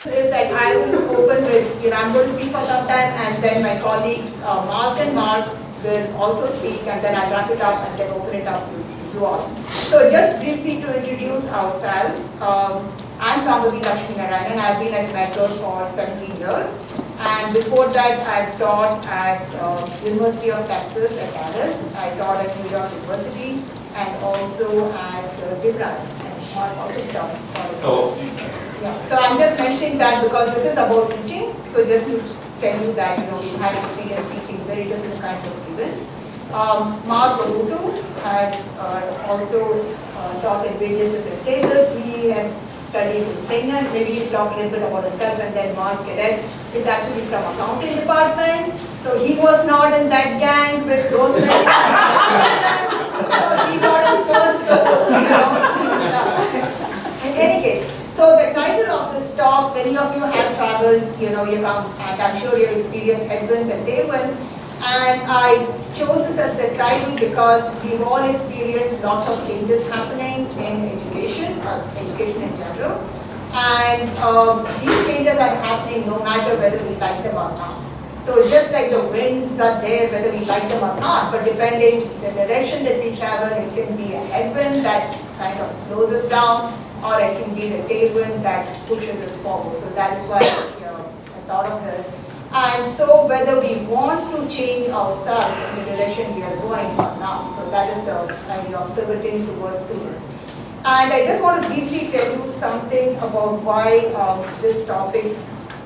Is that I will open with, I'm going to speak for some time, and then my colleagues, Mark and Mark, will also speak, and then I'll wrap it up and then open it up to you all. So just briefly to introduce ourselves, I'm S.Lakshminarayanan. I've been at Metro for 17 years, and before that I've taught at University of Texas at Dallas. I taught at New York University and also at DeVry. Yeah. So I'm just mentioning that because this is about teaching. So just to tell you that we've had experience teaching very different kinds of students. Mark Ogutu has also taught in various different places. He has studied in Kenya. Maybe he'll talk a little bit about himself. And then Mark Cadette is actually from accounting department. So he was not in that gang with those many because he got his first. In any case. So the title of this talk, many of you have traveled, you come, and I'm sure you have experienced headwinds and tailwinds. And I chose this as the title because we've all experienced lots of changes happening in education, education in general. And these changes are happening no matter whether we like them or not. So just like the winds are there whether we like them or not, but depending the direction that we travel, it can be a headwind that kind of slows us down, or it can be the tailwind that pushes us forward. So that is why I thought of this. And so whether we want to change ourselves in the direction we are going or not. So that is the idea of pivoting towards students. And I just want to briefly tell you something about why this topic,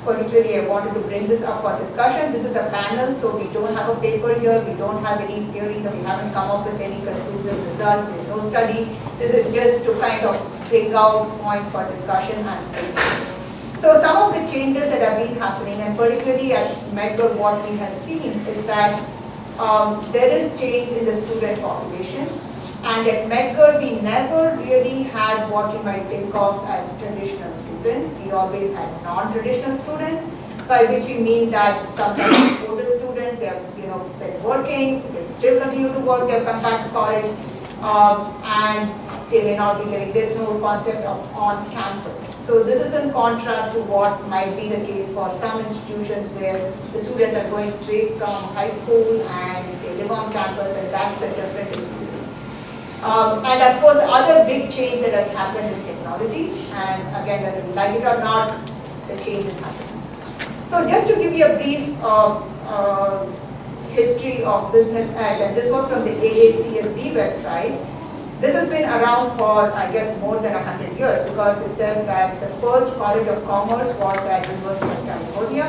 particularly I wanted to bring this up for discussion. This is a panel, so we don't have a paper here, we don't have any theories, and we haven't come up with any conclusive results. There's no study. This is just to kind of bring out points for discussion and debate. So some of the changes that have been happening, and particularly at Medgar, what we have seen is that there is change in the student populations. And at Medgar, we never really had what you might think of as traditional students. We always had non-traditional students, by which we mean that sometimes older students, they have been working, they still continue to work, they've come back to college, and they may not be living. There's no concept of on campus. So this is in contrast to what might be the case for some institutions where the students are going straight from high school and they live on campus, and that's a different experience. And of course, the other big change that has happened is technology. And again, whether we like it or not, the change is happening. So just to give you a brief history of business ed, and this was from the AACSB website. This has been around for, I guess, more than 100 years, because it says that the first College of Commerce was at University of California,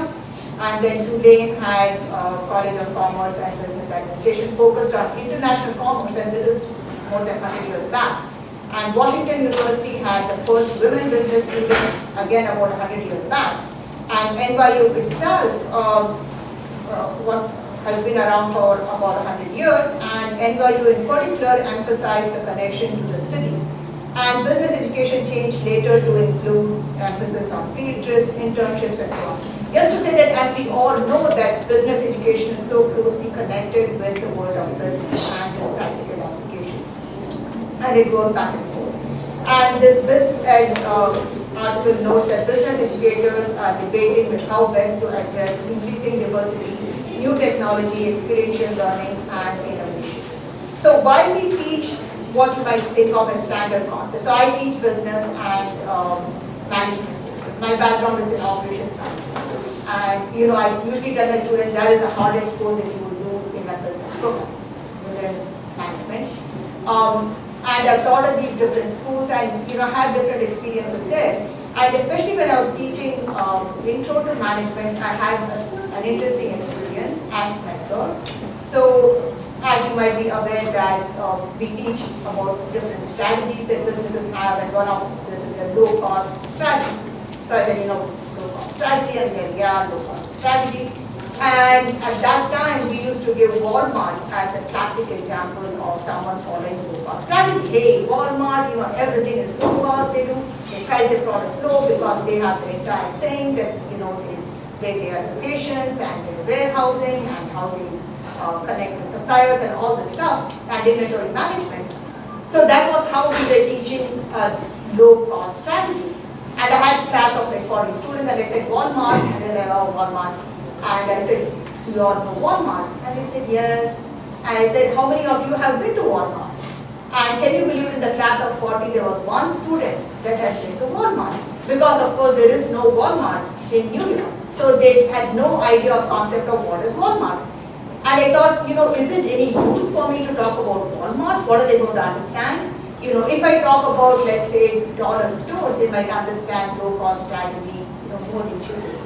and then Tulane had College of Commerce and Business Administration focused on international commerce, and this is more than 100 years back. And Washington University had the first women business students, again about 100 years back. And NYU itself has been around for about 100 years, and NYU in particular emphasized the connection to the city. And business education changed later to include emphasis on field trips, internships, and so on. Just to say that, as we all know, that business education is so closely connected with the world of business and the practical applications. And it goes back and forth. And this business article notes that business educators are debating with how best to address increasing diversity, new technology, experiential learning, and innovation. So while we teach what you might think of as standard concepts, so I teach business and management courses. My background is in operations management. And I usually tell my students that is the hardest course that you will do in a business program within management. And I've taught at these different schools and had different experiences there. And especially when I was teaching intro to management, I had an interesting experience at Metro. So as you might be aware that we teach about different strategies that businesses have, and one of this is the low-cost strategy. So I said, low-cost strategy, and then low-cost strategy. And at that time, we used to give Walmart as the classic example of someone following low-cost strategy. Hey, Walmart, everything is low-cost. They price their products low because they have the entire thing that, they their locations and their warehousing and how they connect with suppliers and all this stuff, and inventory management. So that was how we were teaching a low-cost strategy. And I had a class of like 40 students, and I said, Walmart, and they're like, oh, Walmart. And I said, do you all know Walmart? And they said, yes. And I said, how many of you have been to Walmart? And can you believe it, in the class of 40, there was one student that had been to Walmart. Because of course there is no Walmart in New York. So they had no idea or concept of what is Walmart. And I thought, isn't any use for me to talk about Walmart? What are they going to understand? If I talk about, let's say, dollar stores, they might understand low-cost strategy, more intuitively.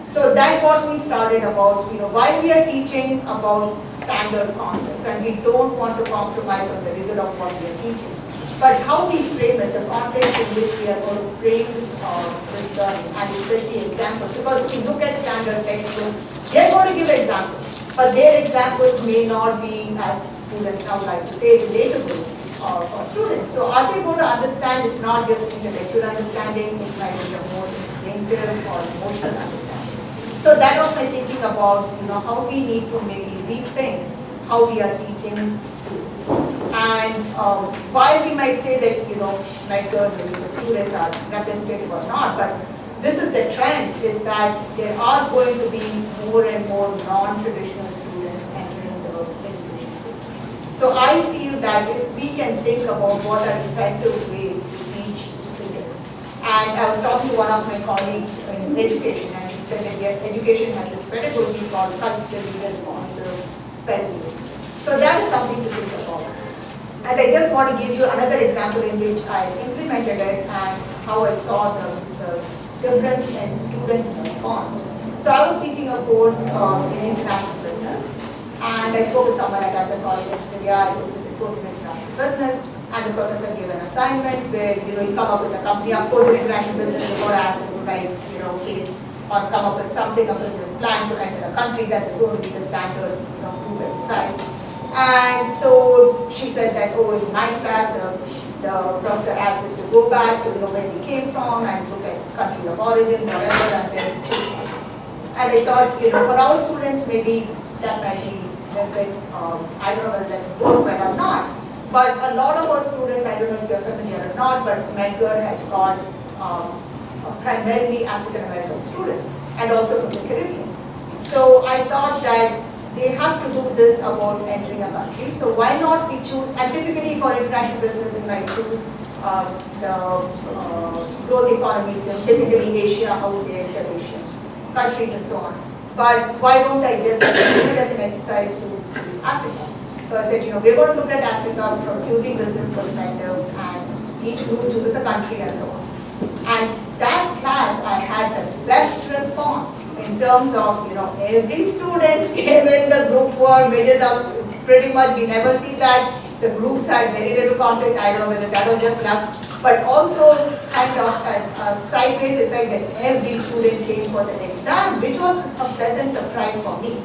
So that got me started about, why we are teaching about standard concepts, and we don't want to compromise on the rigor of what we are teaching. But how we frame it, the context in which we are going to frame this learning, and especially examples. Because if you look at standard textbooks, they're going to give examples, but their examples may not be, as students now like to say, relatable for students. So are they going to understand? It's not just intellectual understanding, it might be a more instinctive or emotional understanding. So that was my thinking about how we need to maybe rethink how we are teaching students. And while we might say that maybe the students are representative or not, but this is the trend, is that there are going to be more and more non-traditional students entering the education system. So I feel that if we can think about what are effective ways to teach students, and I was talking to one of my colleagues in education, and he said that yes, education has this pedagogy called culturally responsive pedagogy. So that is something to think about. And I just want to give you another example in which I implemented it and how I saw the difference in students' response. So I was teaching a course in international business, and I spoke with someone at the college and she said, yeah, I took this course in international business, and the professor gave an assignment where you come up with a company. Of course, in international business, you're going to ask them to write case or come up with something, a business plan to enter a country. That's going to be the standard group exercise. And so she said that, oh, in my class, the professor asked us to go back to where we came from and look at country of origin, whatever, and then choose one. And I thought, for our students, maybe that might be a little bit, I don't know whether that would work well or not. But a lot of our students, I don't know if you're familiar or not, but Medgar has got primarily African American students and also from the Caribbean. So I thought that they have to do this about entering a country. So why not we choose, and typically for international business we might choose the growth economies, typically Asia, how they enter Asian countries and so on. But why don't I just use it as an exercise to choose Africa? So I said, we're going to look at Africa from a purely business perspective, and each group chooses a country and so on. And that class, I had the best response in terms of, every student came in, the group were wages up pretty much, we never see that. The groups had very little conflict, I don't know whether that was just luck, but also kind of a sideways effect that every student came for the exam, which was a pleasant surprise for me.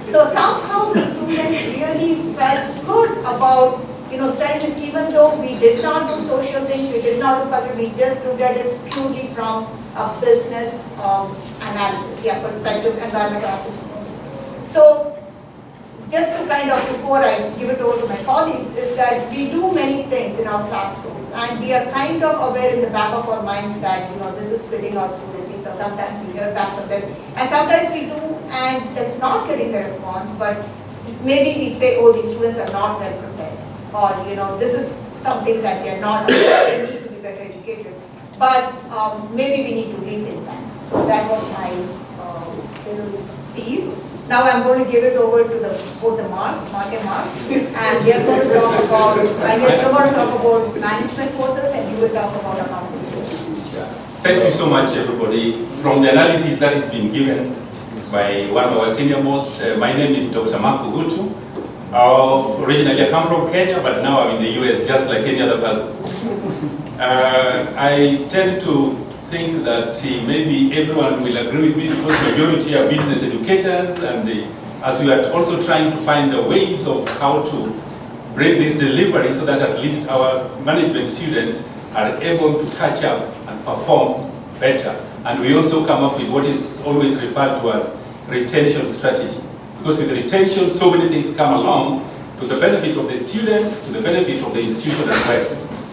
So somehow the students really felt good about studying this, even though we did not do social things, we did not do culture, we just looked at it purely from a business analysis, perspective, environmental analysis. So just to kind of, before I give it over to my colleagues, is that we do many things in our classrooms, and we are kind of aware in the back of our minds that this is fitting our students. So sometimes we hear back from them, and sometimes we do, and it's not getting the response, but maybe we say, oh, these students are not well prepared, or this is something that they're not, they need to be better educated. But maybe we need to rethink that. So that was my little piece. Now I'm going to give it over to both the Mark and Mark, and they're going to talk about, I guess you're going to talk about management courses, and you will talk about accounting. Thank you so much, everybody. From the analysis that has been given by one of our senior most, my name is Dr. Mark Ogutu. Originally I come from Kenya, but now I'm in the US just like any other person. I tend to think that maybe everyone will agree with me because majority are business educators, and as we are also trying to find the ways of how to bring this delivery so that at least our management students are able to catch up and perform better. And we also come up with what is always referred to as retention strategy. Because with retention, so many things come along to the benefit of the students, to the benefit of the institution as well.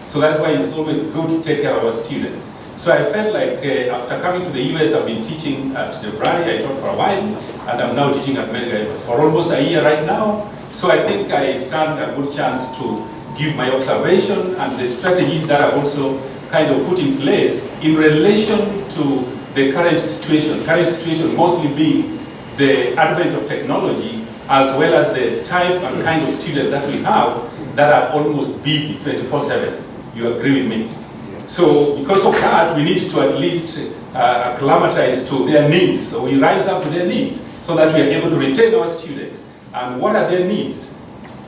So that's why it's always good to take care of our students. So I felt like after coming to the US, I've been teaching at the DeVry, I taught for a while, and I'm now teaching at Medgar for almost a year right now. So I think I stand a good chance to give my observation and the strategies that I've also kind of put in place in relation to the current situation mostly being the advent of technology as well as the type and kind of students that we have that are almost busy 24/7. You agree with me? So because of that, we need to at least acclimatize to their needs. So we rise up to their needs so that we are able to retain our students. And what are their needs?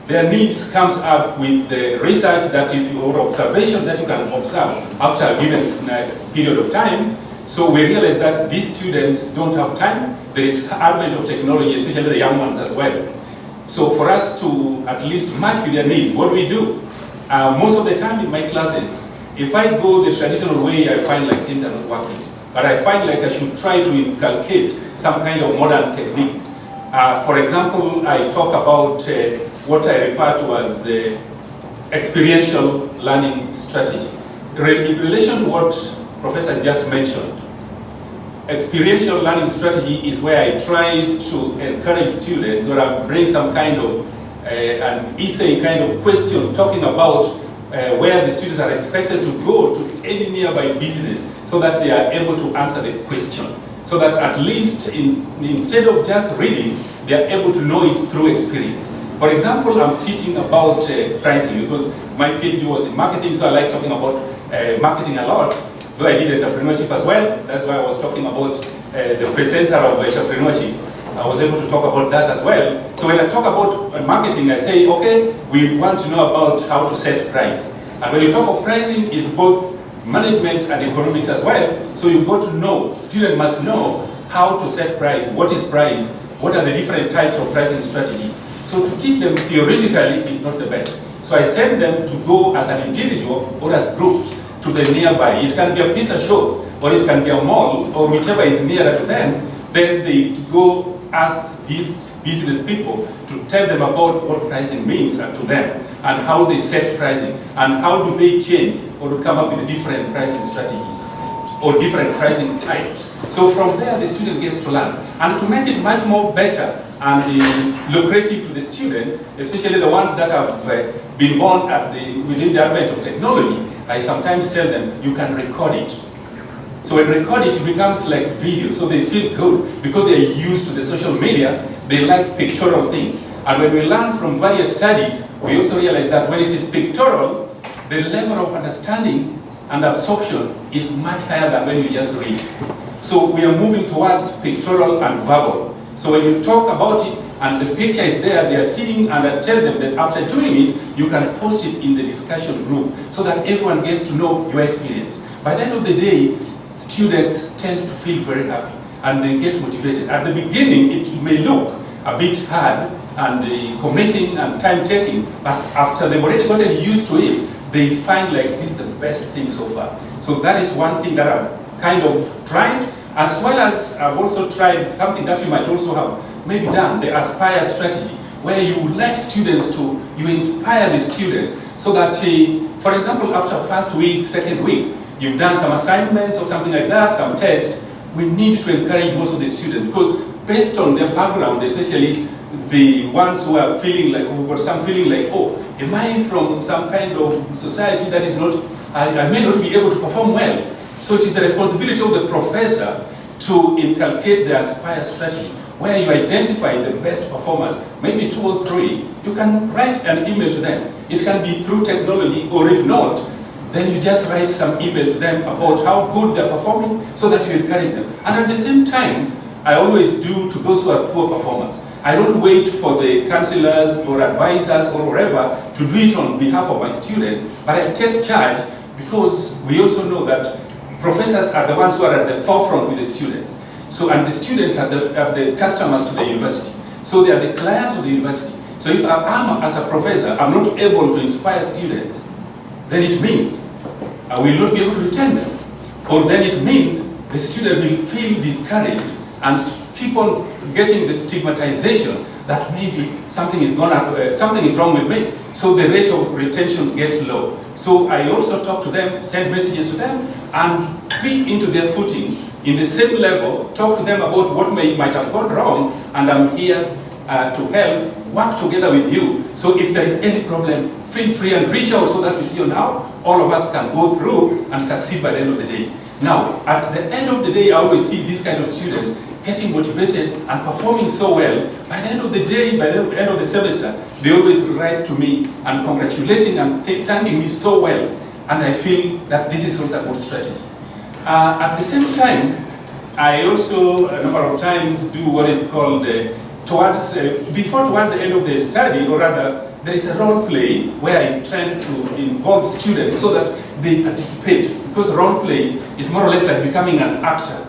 Their needs comes up with the research that if you, or observation that you can observe after a given period of time. So we realize that these students don't have time. There is advent of technology, especially the young ones as well. So for us to at least match with their needs, what do we do? Most of the time in my classes, if I go the traditional way, I find like things are not working. But I find like I should try to inculcate some kind of modern technique. For example, I talk about what I refer to as experiential learning strategy. In relation to what Professor has just mentioned, experiential learning strategy is where I try to encourage students or I bring some kind of an essay kind of question talking about where the students are expected to go to any nearby business so that they are able to answer the question. So that at least instead of just reading, they are able to know it through experience. For example, I'm teaching about pricing because my PhD was in marketing, so I like talking about marketing a lot. Though I did entrepreneurship as well, that's why I was talking about the presenter of entrepreneurship. I was able to talk about that as well. So when I talk about marketing, I say, okay, we want to know about how to set price. And when you talk of pricing, it's both management and economics as well. So you've got to know, student must know how to set price, what is price, what are the different types of pricing strategies. So to teach them theoretically is not the best. So I send them to go as an individual or as groups to the nearby. It can be a pizza shop, or it can be a mall, or whichever is nearer to them. Then they go ask these business people to tell them about what pricing means to them, and how they set pricing, and how do they change, or to come up with different pricing strategies, or different pricing types. So from there, the student gets to learn. And to make it much more better and lucrative to the students, especially the ones that have been born within the advent of technology, I sometimes tell them, you can record it. So when record it, it becomes like video, so they feel good because they are used to the social media, they like pictorial things. And when we learn from various studies, we also realize that when it is pictorial, the level of understanding and absorption is much higher than when you just read. So we are moving towards pictorial and verbal. So when you talk about it and the picture is there, they are seeing, and I tell them that after doing it, you can post it in the discussion group so that everyone gets to know your experience. By the end of the day, students tend to feel very happy and they get motivated. At the beginning, it may look a bit hard and committing and time-taking, but after they've already gotten used to it, they find like this is the best thing so far. So that is one thing that I've kind of tried, as well as I've also tried something that we might also have maybe done, the Aspire strategy, where you like students to, you inspire the students so that, for example, after first week, second week, you've done some assignments or something like that, some tests, we need to encourage most of the students because based on their background, especially the ones who are feeling like, who've got some feeling like, oh, am I from some kind of society that is not, I may not be able to perform well. So it is the responsibility of the professor to inculcate the Aspire strategy, where you identify the best performers, maybe 2 or 3, you can write an email to them. It can be through technology, or if not, then you just write some email to them about how good they're performing so that you encourage them. And at the same time, I always do to those who are poor performers. I don't wait for the counselors or advisors or whatever to do it on behalf of my students, but I take charge because we also know that professors are the ones who are at the forefront with the students. So, and the students are the customers to the university. So they are the clients of the university. So if I'm, as a professor, I'm not able to inspire students, then it means I will not be able to retain them. Or then it means the student will feel discouraged and keep on getting the stigmatization that maybe something is wrong with me. So the rate of retention gets low. So I also talk to them, send messages to them, and be into their footing in the same level, talk to them about what might have gone wrong, and I'm here to help, work together with you. So if there is any problem, feel free and reach out so that we see on how all of us can go through and succeed by the end of the day. Now, at the end of the day, I always see these kind of students getting motivated and performing so well. By the end of the day, by the end of the semester, they always write to me and congratulating and thanking me so well. And I feel that this is also a good strategy. At the same time, I also, a number of times, do what is called, towards the end of the study, or rather, there is a role play where I try to involve students so that they participate. Because role play is more or less like becoming an actor.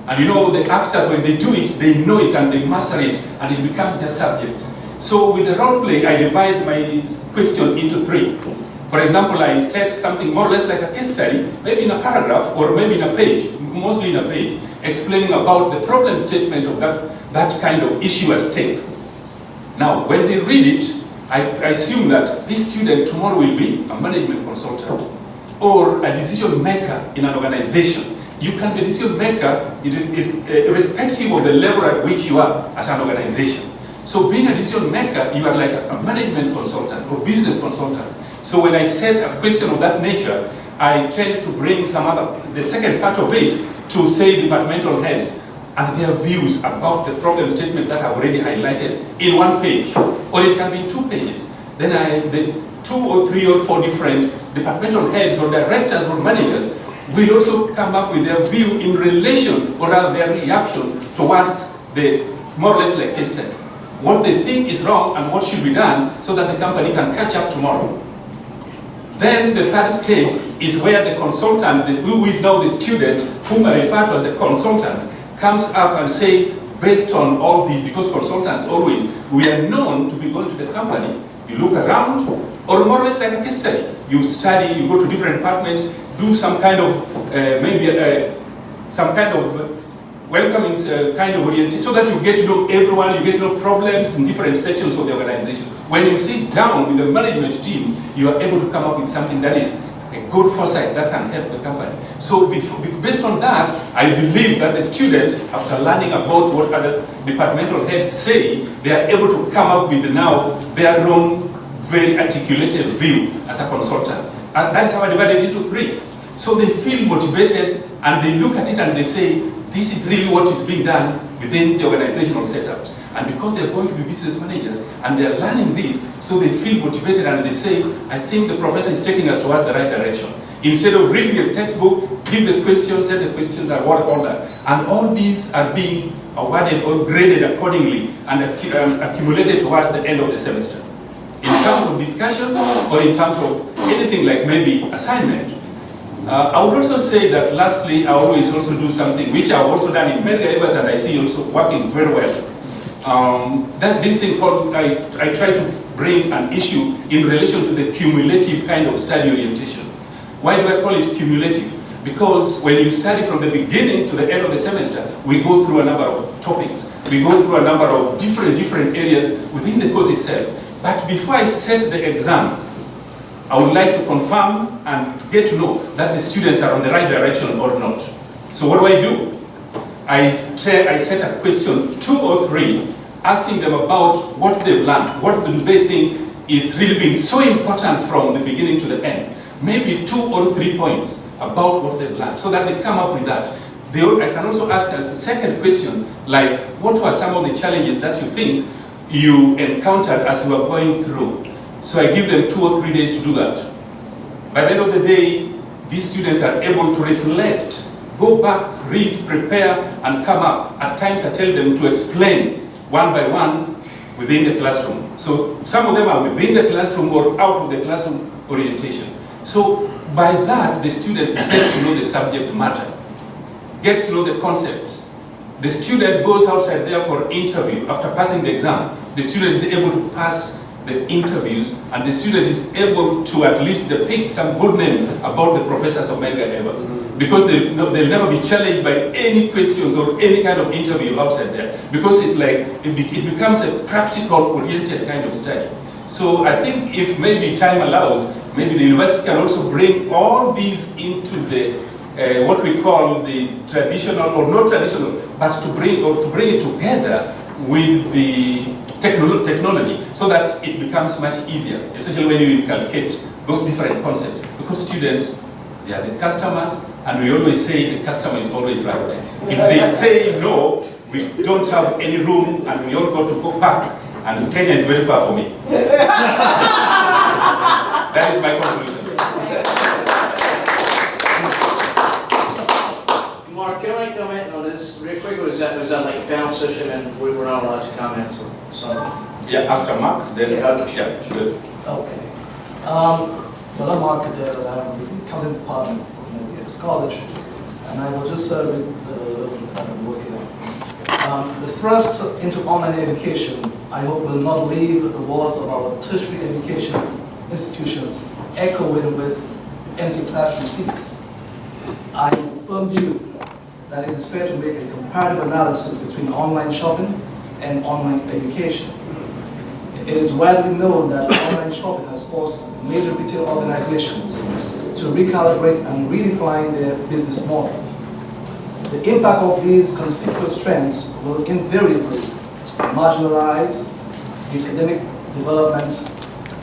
And you know, the actors, when they do it, they know it and they master it, and it becomes their subject. So with the role play, I divide my question into 3. For example, I set something more or less like a case study, maybe in a paragraph or maybe in a page, mostly in a page, explaining about the problem statement of that kind of issue at stake. Now, when they read it, I assume that this student tomorrow will be a management consultant or a decision maker in an organization. You can be a decision maker irrespective of the level at which you are at an organization. So being a decision maker, you are like a management consultant or business consultant. So when I set a question of that nature, I tend to bring the second part of it to say departmental heads and their views about the problem statement that I've already highlighted in 1 page, or it can be in 2 pages. Then the 2 or 3 or 4 different departmental heads or directors or managers will also come up with their view in relation, or rather their reaction towards the more or less like case study. What they think is wrong and what should be done so that the company can catch up tomorrow. Then the third stage is where the consultant, who is now the student, whom I refer to as the consultant, comes up and say, based on all these, because consultants always, we are known to be going to the company, you look around, or more or less like a case study. You study, you go to different departments, do some kind of, some kind of welcoming kind of orientation, so that you get to know everyone, you get to know problems in different sections of the organization. When you sit down with the management team, you are able to come up with something that is a good foresight that can help the company. So based on that, I believe that the student, after learning about what other departmental heads say, they are able to come up with now their own very articulated view as a consultant. And that's how I divided it into 3. So they feel motivated and they look at it and they say, this is really what is being done within the organizational setups. And because they're going to be business managers and they're learning this, so they feel motivated and they say, I think the professor is taking us towards the right direction. Instead of reading a textbook, give the questions, set the questions, and what all that. And all these are being awarded or graded accordingly and accumulated towards the end of the semester. In terms of discussion or in terms of anything like maybe assignment. I would also say that lastly, I always also do something which I've also done in many areas and I see also working very well. That this thing called, I try to bring an issue in relation to the cumulative kind of study orientation. Why do I call it cumulative? Because when you study from the beginning to the end of the semester, we go through a number of topics. We go through a number of different areas within the course itself. But before I set the exam, I would like to confirm and get to know that the students are on the right direction or not. So what do? I set a question, 2 or 3, asking them about what they've learned. What do they think is really being so important from the beginning to the end? Maybe 2 or 3 points about what they've learned, so that they come up with that. I can also ask a second question, like, what were some of the challenges that you think you encountered as you were going through? So I give them 2 or 3 days to do that. By the end of the day, these students are able to reflect, go back, read, prepare, and come up. At times I tell them to explain one by one within the classroom. So some of them are within the classroom or out of the classroom orientation. So by that, the students get to know the subject matter, gets to know the concepts. The student goes outside there for interview. After passing the exam, the student is able to pass the interviews, and the student is able to at least depict some good name about the professors of medical endeavors. Because they'll never be challenged by any questions or any kind of interview outside there. Because it's like, it becomes a practical-oriented kind of study. So I think if maybe time allows, maybe the university can also bring all these into the what we call the traditional or not traditional, but to bring it together with the technology, so that it becomes much easier, especially when you inculcate those different concepts. Because students, they are the customers, and we always say the customer is always right. If they say no, we don't have any room, and we all go to go park, and Kenya is very far for me. That is my conclusion. Mark, can I comment on this real quick, or is that like a panel session and we're not allowed to comment on something? Yeah, after Mark, then Yeah, good. Okay. Well, I'm Mark Cadette, and I'm with the accounting department of Davis College, and I will just read the word here. The thrust into online education, I hope, will not leave the walls of our tertiary education institutions echoing with empty classroom seats. I am of firm view that it is fair to make a comparative analysis between online shopping and online education. It is widely known that online shopping has forced major retail organizations to recalibrate and redefine their business model. The impact of these conspicuous trends will invariably marginalize the academic development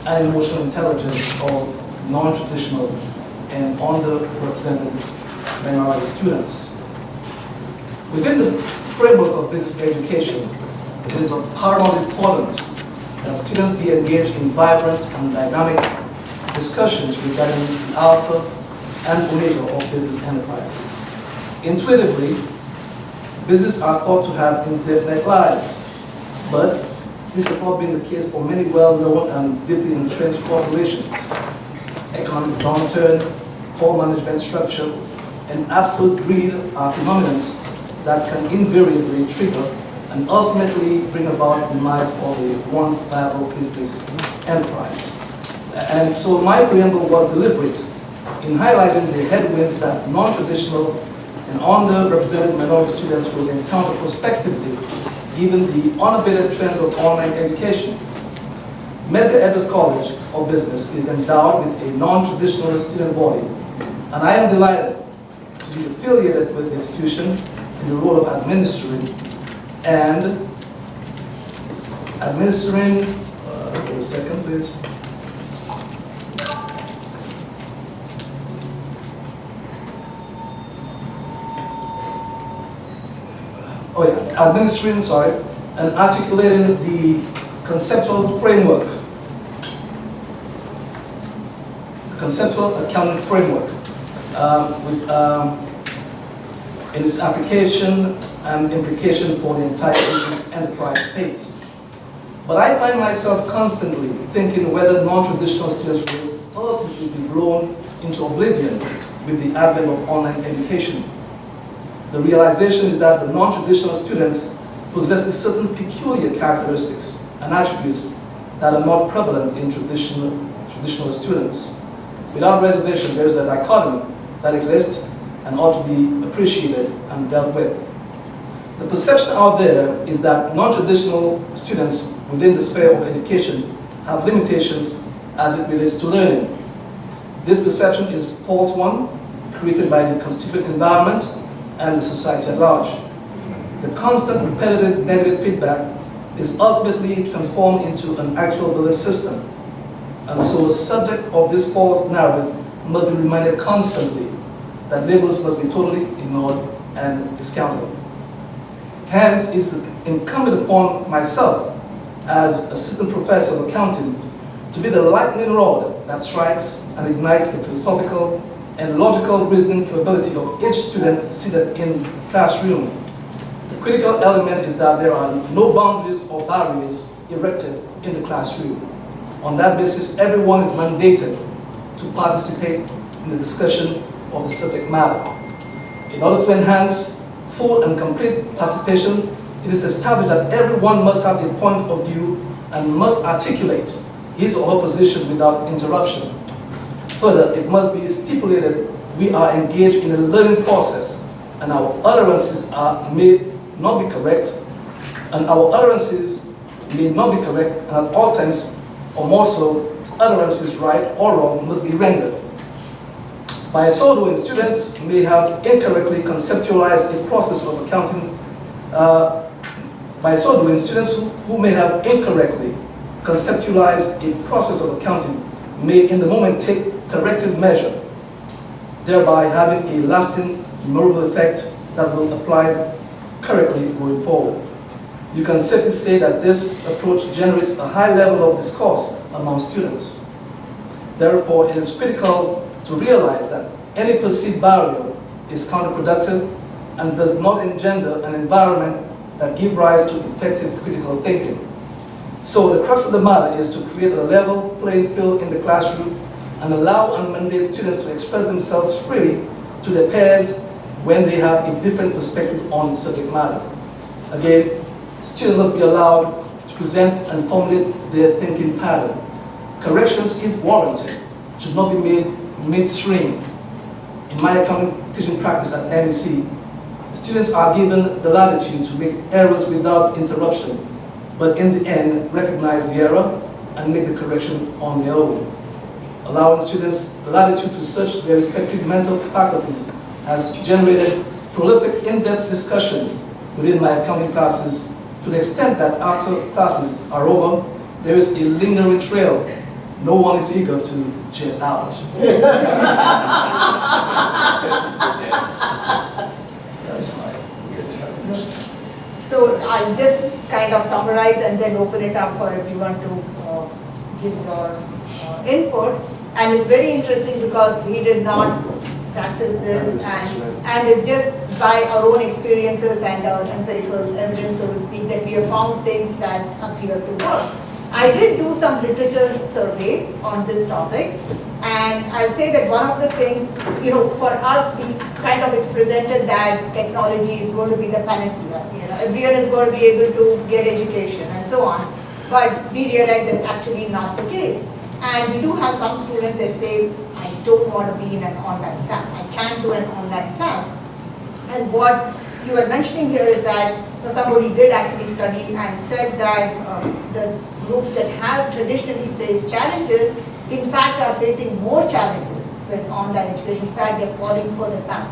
and emotional intelligence of non-traditional and underrepresented minority students. Within the framework of business education, it is of paramount importance that students be engaged in vibrant and dynamic discussions regarding the alpha and omega of business enterprises. Intuitively, business are thought to have indefinite lives, but this has not been the case for many well-known and deeply entrenched corporations. Economic downturn, poor management structure, and absolute greed are phenomena that can invariably trigger and ultimately bring about the demise of a once viable business enterprise. And so my preamble was deliberate in highlighting the headwinds that non-traditional and underrepresented minority students will encounter prospectively, given the unabated trends of online education. Medgar Evers College of Business is endowed with a non-traditional student body, and I am delighted to be affiliated with the institution in the role of administering, wait a second please. Administering, and articulating the conceptual framework, conceptual accounting framework, in its application and implication for the entire business enterprise space. But I find myself constantly thinking whether non-traditional students will ultimately be blown into oblivion with the advent of online education. The realization is that the non-traditional students possess certain peculiar characteristics and attributes that are not prevalent in traditional students. Without reservation, there is a dichotomy that exists and ought to be appreciated and dealt with. The perception out there is that non-traditional students within the sphere of education have limitations as it relates to learning. This perception is a false one, created by the constituent environment and the society at large. The constant repetitive negative feedback is ultimately transformed into an actual belief system. And so the subject of this false narrative must be reminded constantly that labels must be totally ignored and discounted. Hence, it's incumbent upon myself as assistant professor of accounting to be the lightning rod that strikes and ignites the philosophical and logical reasoning capability of each student seated in the classroom. The critical element is that there are no boundaries or barriers erected in the classroom. On that basis, everyone is mandated to participate in the discussion of the subject matter. In order to enhance full and complete participation, it is established that everyone must have a point of view and must articulate his or her position without interruption. Further, it must be stipulated we are engaged in a learning process and our utterances may not be correct, and at all times, or more so, utterances right or wrong must be rendered. By so doing, students may have incorrectly conceptualized a process of accounting. By so doing, students who may have incorrectly conceptualized a process of accounting may in the moment take corrective measure, thereby having a lasting, memorable effect that will apply correctly going forward. You can safely say that this approach generates a high level of discourse among students. Therefore, it is critical to realize that any perceived barrier is counterproductive and does not engender an environment that gives rise to effective critical thinking. So the crux of the matter is to create a level playing field in the classroom and allow and mandate students to express themselves freely to their peers when they have a different perspective on subject matter. Again, students must be allowed to present and formulate their thinking pattern. Corrections, if warranted, should not be made midstream. In my accounting teaching practice at MEC, students are given the latitude to make errors without interruption, but in the end, recognize the error and make the correction on their own. Allowing students the latitude to search their respective mental faculties has generated prolific in-depth discussion within my accounting classes to the extent that after classes are over, there is a lingering trail. No one is eager to jet out. So I'll just kind of summarize and then open it up for everyone to give your input. And it's very interesting because we did not practice this, and it's just by our own experiences and our empirical evidence, so to speak, that we have found things that appear to work. I did do some literature survey on this topic, and I'll say that one of the things, for us, we kind of, it's presented that technology is going to be the panacea. Everyone is going to be able to get education and so on, but we realize that's actually not the case. And we do have some students that say, I don't want to be in an online class. I can't do an online class. And what you were mentioning here is that somebody did actually study and said that the groups that have traditionally faced challenges, in fact, are facing more challenges with online education. In fact, they're falling further back.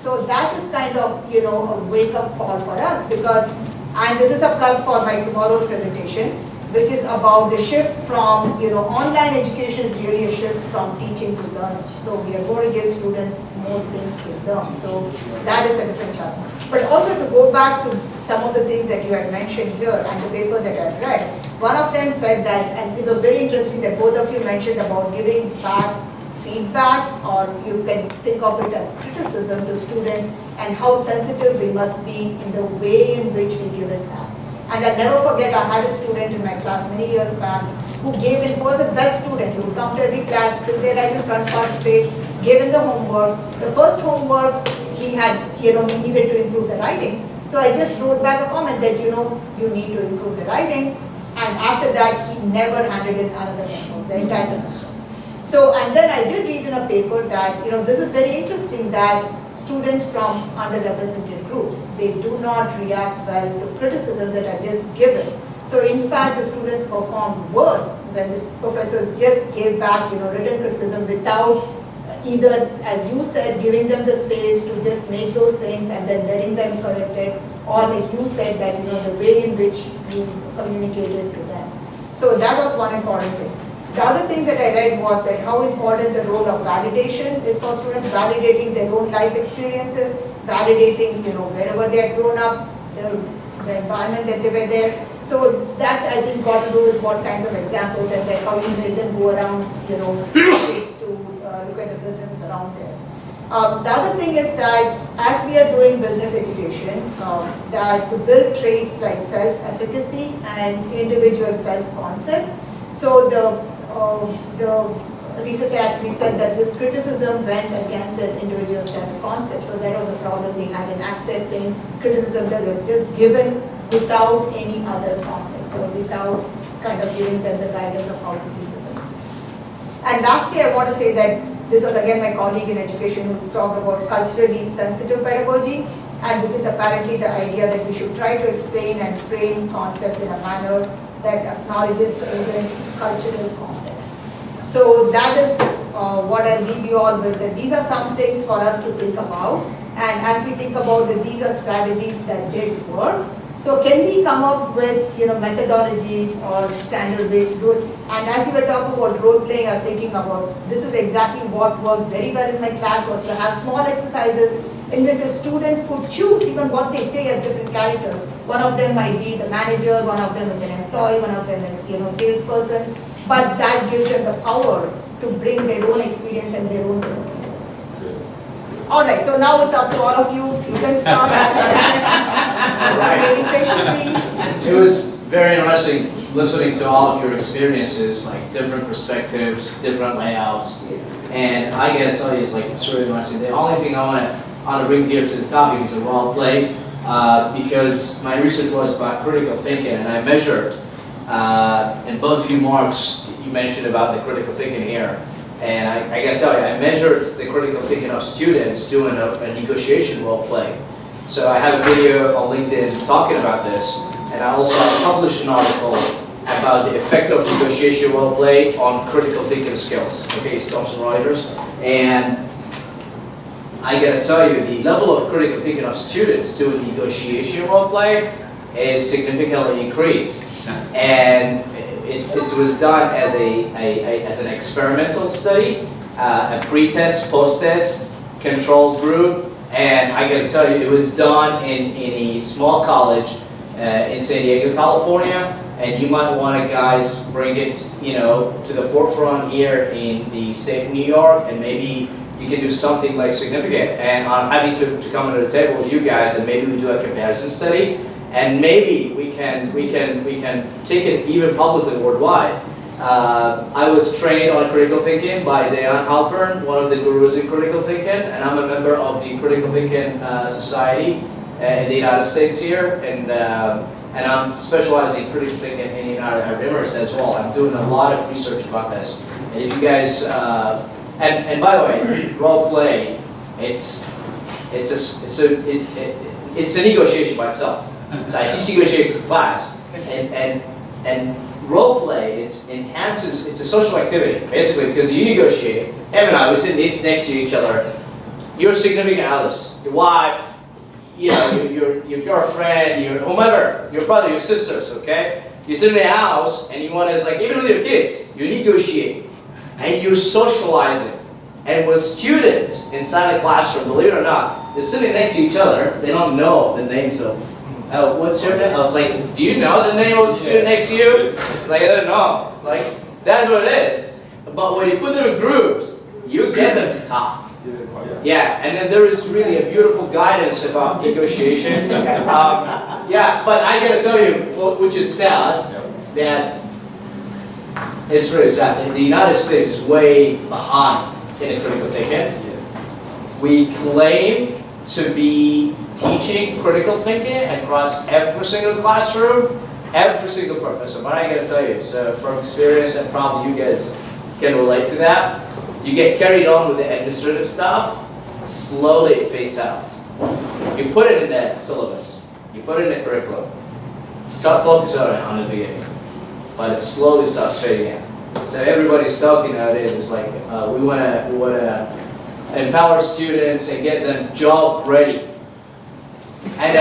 So that is kind of, a wake-up call for us because, and this is a plug for my tomorrow's presentation, which is about the shift from, online education is really a shift from teaching to learning. So we are going to give students more things to learn. So that is a different challenge. But also to go back to some of the things that you had mentioned here and the papers that I've read, one of them said that, and this was very interesting that both of you mentioned about giving back feedback, or you can think of it as criticism to students, and how sensitive we must be in the way in which we give it back. And I'll never forget, I had a student in my class many years back who was the best student. He would come to every class, sit there right in front, participate, give him the homework. The first homework he had, he needed to improve the writing. So I just wrote back a comment that, you need to improve the writing. And after that, he never handed in another homework the entire semester. So, and then I did read in a paper that, this is very interesting that students from underrepresented groups, they do not react well to criticisms that are just given. So in fact, the students performed worse when the professors just gave back, written criticism without either, as you said, giving them the space to just make those things and then letting them correct it, or like you said that, the way in which you communicated to them. So that was one important thing. The other things that I read was that how important the role of validation is for students, validating their own life experiences, validating, wherever they had grown up, the environment that they were there. So that's, I think, got to do with what kinds of examples and like how you made them go around, to look at the businesses around there. The other thing is that as we are doing business education, that to build traits like self-efficacy and individual self-concept. So the researcher actually said that this criticism went against their individual self-concept. So that was a problem they had in accepting criticism that was just given without any other context or without kind of giving them the guidance of how to deal with it. And lastly, I want to say that this was again my colleague in education who talked about culturally sensitive pedagogy, and which is apparently the idea that we should try to explain and frame concepts in a manner that acknowledges children's cultural context. So that is what I'll leave you all with, that these are some things for us to think about. And as we think about that, these are strategies that did work. So can we come up with methodologies or standard ways to do it? And as you were talking about role playing, I was thinking about this is exactly what worked very well in my class, was to have small exercises in which the students could choose even what they say as different characters. One of them might be the manager, one of them is an employee, one of them is salesperson, but that gives them the power to bring their own experience and their own role. All right, so now it's up to all of you. You can start. Waiting patiently. It was very interesting listening to all of your experiences, like different perspectives, different layouts. And I gotta tell you, it's really interesting. The only thing I want to bring here to the topic is the role play, because my research was about critical thinking, and I measured, in both few marks you mentioned about the critical thinking here. And I gotta tell you, I measured the critical thinking of students doing a negotiation role play. So I have a video on LinkedIn talking about this, and I also published an article about the effect of negotiation role play on critical thinking skills. Okay, it's Thomson Reuters. And I gotta tell you, the level of critical thinking of students doing negotiation role play is significantly increased. And it was done as an experimental study, a pre-test, post-test, control group, and I gotta tell you, it was done in a small college in San Diego, California, and you might want to, guys, bring it, to the forefront here in the state of New York, and maybe you can do something like significant. And I'm happy to come to the table with you guys, and maybe we do a comparison study. And maybe we can take it even publicly worldwide. I was trained on critical thinking by Dan Halpern, one of the gurus in critical thinking, and I'm a member of the Critical Thinking Society in the United States here, and I'm specializing in critical thinking in the United Arab Emirates as well. I'm doing a lot of research about this. And if you guys, and by the way, role play, it's a negotiation by itself. So I teach negotiation class, and role play, it enhances, it's a social activity, basically, because you negotiate. Em and I, we sit next to each other. Your significant others, your wife, your girlfriend, your whomever, your brother, your sisters, okay? You sit in a house, and you want to, even with your kids, you negotiate, and you're socializing. And with students inside the classroom, believe it or not, they're sitting next to each other, they don't know the names of, what's your name? I was like, do you know the name of the student next to you? It's like, I don't know. That's what it is. But when you put them in groups, you get them to talk. Yeah, and then there is really a beautiful guidance about negotiation. Yeah, but I gotta tell you, which is sad, that it's really sad. The United States is way behind in critical thinking. We claim to be teaching critical thinking across every single classroom, every single professor. But I gotta tell you, so from experience, and probably you guys can relate to that, you get carried on with the administrative stuff, slowly it fades out. You put it in the syllabus, you put it in the curriculum, start focusing on it the beginning, but it slowly starts fading out. So everybody's talking nowadays, it's like, we wanna empower students and get them job ready. And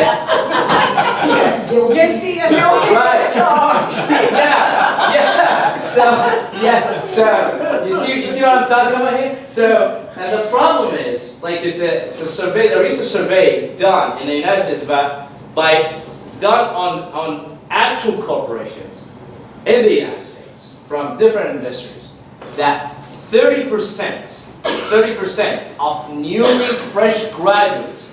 Yes, guilty as right. charged. So you see what I'm talking about here? So, and the problem is, it's a survey, the recent survey done in the United States done on actual corporations in the United States from different industries, that 30% of newly fresh graduates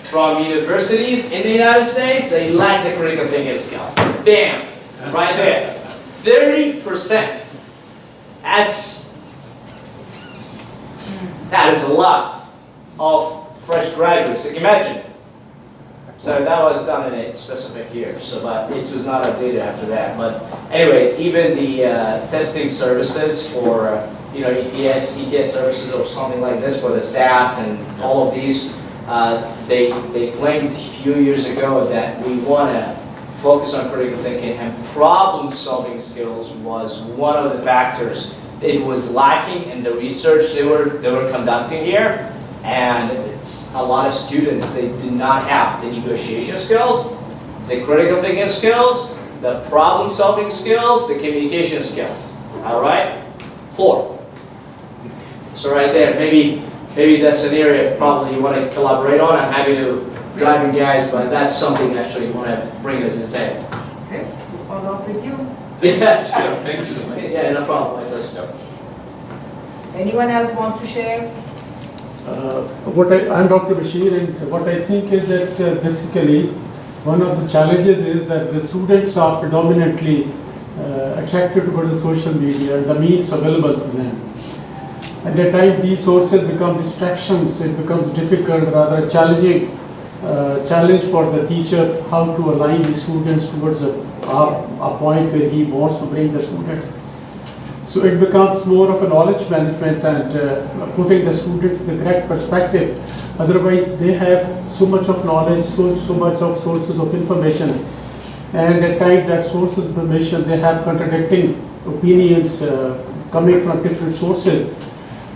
from universities in the United States, they lack the critical thinking skills. Bam, right there. 30%. That is a lot of fresh graduates. Like imagine, So that was done in a specific year, so, but it was not updated after that. But anyway, even the testing services for, ETS services or something like this for the SAT and all of these, they claimed a few years ago that we want to focus on critical thinking, and problem-solving skills was one of the factors. It was lacking in the research they were conducting here. And it's a lot of students, they do not have the negotiation skills, the critical thinking skills, the problem-solving skills, the communication skills. All right? 4. So right there, maybe that's an area probably you want to collaborate on. I'm happy to drive you guys, but that's something actually you want to bring to the table. Okay, follow up with you. Yeah, Sure, thanks. yeah, no problem. Anyone else wants to share? I'm Dr. Bashir, and what I think is that basically one of the challenges is that the students are predominantly attracted to go to social media and the means available to them. At the time these sources become distractions, it becomes difficult, rather challenging challenge for the teacher how to align the students towards a point where he wants to bring the students. So it becomes more of a knowledge management and putting the students in the correct perspective. Otherwise, they have so much of knowledge, so much of sources of information. And at times that source of information, they have contradicting opinions coming from different sources.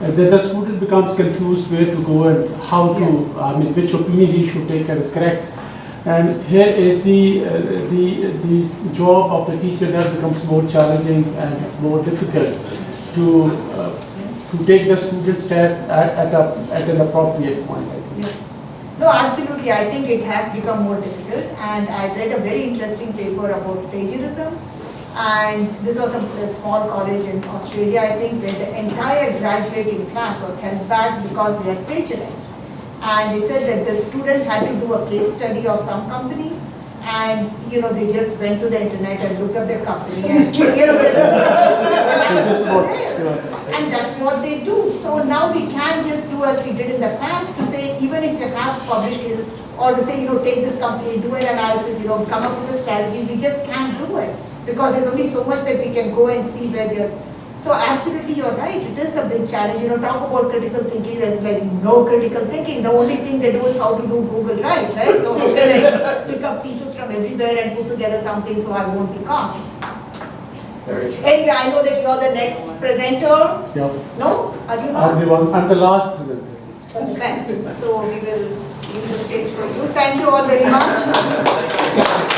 And then the student becomes confused where to go and how to, which opinion he should take as correct. And here is the job of the teacher that becomes more challenging and more difficult to take the student step at an appropriate point. Yes. No, absolutely. I think it has become more difficult, and I read a very interesting paper about plagiarism. And this was a small college in Australia, I think, where the entire graduating class was held back because they had plagiarized. And they said that the students had to do a case study of some company, and they just went to the internet and looked up their company, and and that's what they do. So now we can't just do as we did in the past to say, even if you have published it, or to say, take this company, do an analysis, come up with a strategy. We just can't do it because there's only so much that we can go and see where they're. So absolutely, you're right. It is a big challenge. Talk about critical thinking. There's like no critical thinking. The only thing they do is how to do Google right? So how can I pick up pieces from everywhere and put together something so I won't be caught? Very true. Anyway, I know that you're the next presenter. Yeah. No? Are you not? I'm the last presenter. Best. So we will leave the stage for you. Thank you all very much.